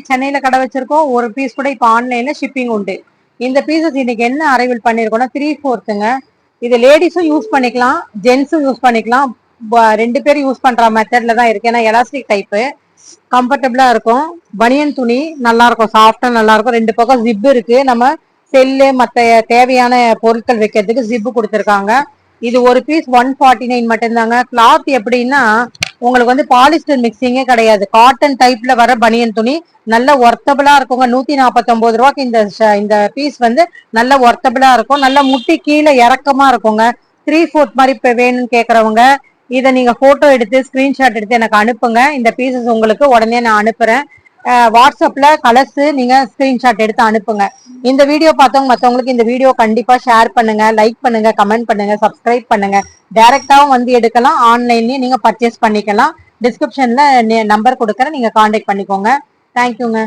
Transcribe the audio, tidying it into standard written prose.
சென்னையில கடை வச்சிருக்கோம். ஒரு பீஸ் கூட இப்ப ஆன்லைன்ல ஷிப்பிங் உண்டு. இந்த பீசஸ் இன்னைக்கு என்ன அரைவல் பண்ணிருக்கோம்னா 3/4ங்க. இது லேடிஸும் யூஸ் பண்ணிக்கலாம், ஜென்ஸும் யூஸ் பண்ணிக்கலாம். ரெண்டு பேரும் யூஸ் பண்ற மெத்தட்ல தான் இருக்கு. ஏன்னா எலாஸ்டிக் டைப்பு கம்ஃபர்டபுளா இருக்கும். பனியன் துணி நல்லா இருக்கும், சாஃப்டா நல்லா இருக்கும். ரெண்டு பக்கம் ஜிப் இருக்கு. நம்ம செல்லு மத்த தேவையான பொருட்கள் வைக்கிறதுக்கு ஜிப்பு கொடுத்துருக்காங்க. இது ஒரு பீஸ் 149 மட்டும்தாங்க. கிளாத் எப்படின்னா உங்களுக்கு வந்து பாலிஸ்டர் மிக்சிங்கே கிடையாது. காட்டன் டைப்ல வர பனியன் துணி நல்ல ஒர்த்தபிளா இருக்குங்க. 149 ரூபாய்க்கு இந்த பீஸ் வந்து நல்ல ஒர்த்தபிளா இருக்கும். நல்ல முட்டி கீழே இறக்கமா இருக்குங்க. 3/4 மாதிரி இப்ப வேணும்னு கேக்குறவங்க இதை நீங்க போட்டோ எடுத்து ஸ்கிரீன்ஷாட் எடுத்து எனக்கு அனுப்புங்க. இந்த பீசஸ் உங்களுக்கு உடனே நான் அனுப்புறேன். வாட்ஸ்அப்ல கலர்ஸ் நீங்க ஸ்கிரீன்ஷாட் எடுத்து அனுப்புங்க. இந்த வீடியோ பார்த்தவங்க மத்தவங்களுக்கு இந்த வீடியோ கண்டிப்பா ஷேர் பண்ணுங்க, லைக் பண்ணுங்க, கமெண்ட் பண்ணுங்க, சப்ஸ்கிரைப் பண்ணுங்க. டைரக்டாவும் வந்து எடுக்கலாம், ஆன்லைன்லயும் நீங்க பர்ச்சேஸ் பண்ணிக்கலாம். டிஸ்கிரிப்ஷன்ல நம்பர் கொடுக்கறேன், நீங்க கான்டாக்ட் பண்ணிக்கோங்க. தேங்க்யூங்க.